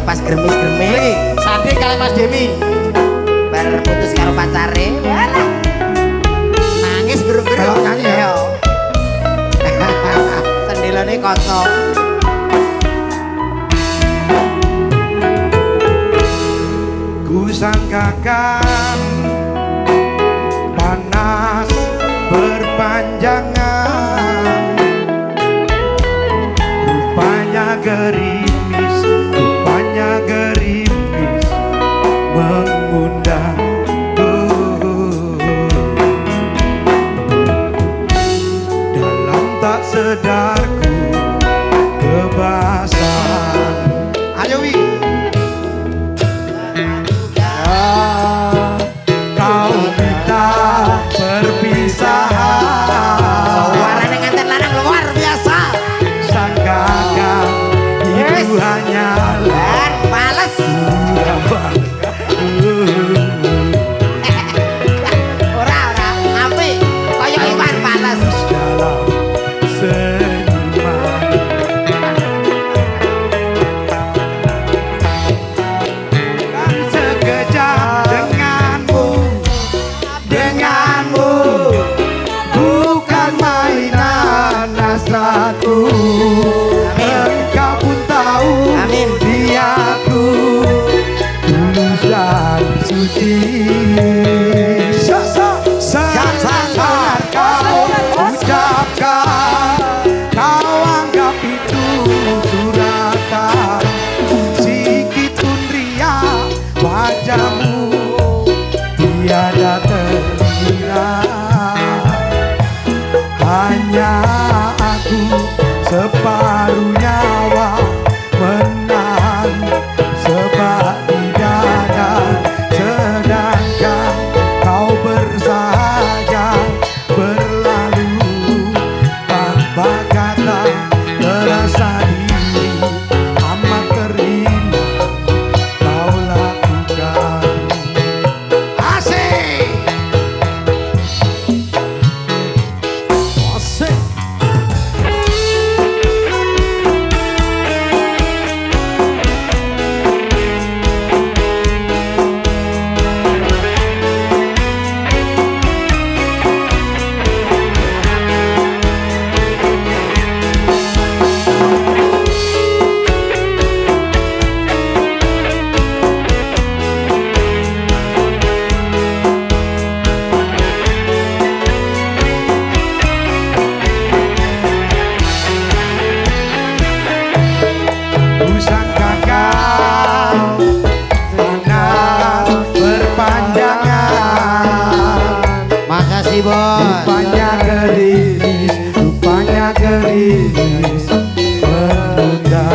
pas gremis-gremis Sandi kali Mas Demi bar putus karo pacare nangis guru-guru kalau nyanyi ya sendilane kosong ku sangkakan panas berpanjangan rupanya gerimis mengundang dalam tak sedarku kebasan. Ayo Wi kau minta perpisahan warane nganten lanang luar biasa sangkakan itu hanyalah males ora apik kaya Iwan males dalam senyuman kan sekejap denganmu bukan mainan hasratku engkau pun tahu Amin. niatku tulus dan suci sebenarnya kau ucapkan kau anggap itu suratan sikit pun ria wajahmu tiada terkira hanya aku separuh nyawa menahan sebab di dada sedangkan kau bersahaja berlalu tanpa kata terasa diri amat terindah kau lakukan asik asik Kusangkakan panas berpanjangan makasih bos rupanya gerimis menunda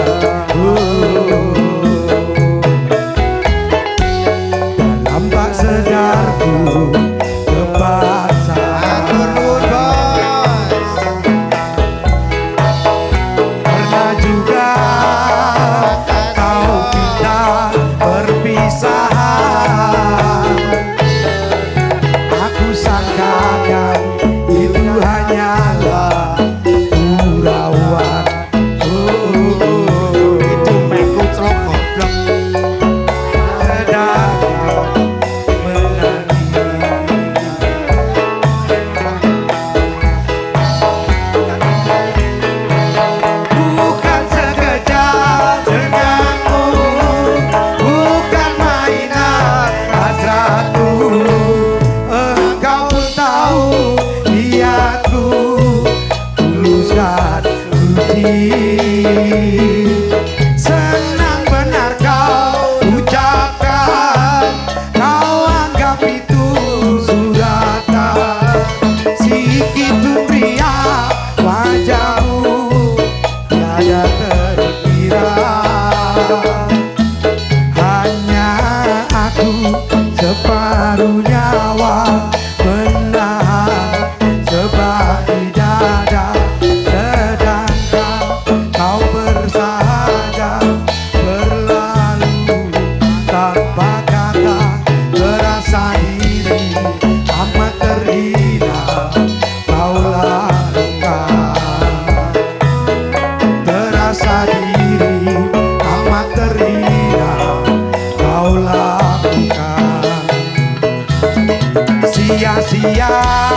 dalam tak sedarku kebasan pernah juga kau minta perpisahan aku sangkakan itu hanyalah gurauan itu meku celok goblok sedang menanti bukan sekejap denganmu bukan mainan hasratku engkau pun tahu niatku tulus dan suci senang benar kau ucapkan kau anggap itu suratan sikit pun pria wajahmu tiada terkira hanya aku separuh nyawa menahan sebab di dada sedangkan kau bersahaja berlalu tanpa kata terasa diri amat terhina kau lakukan terasa diri amat terhina siang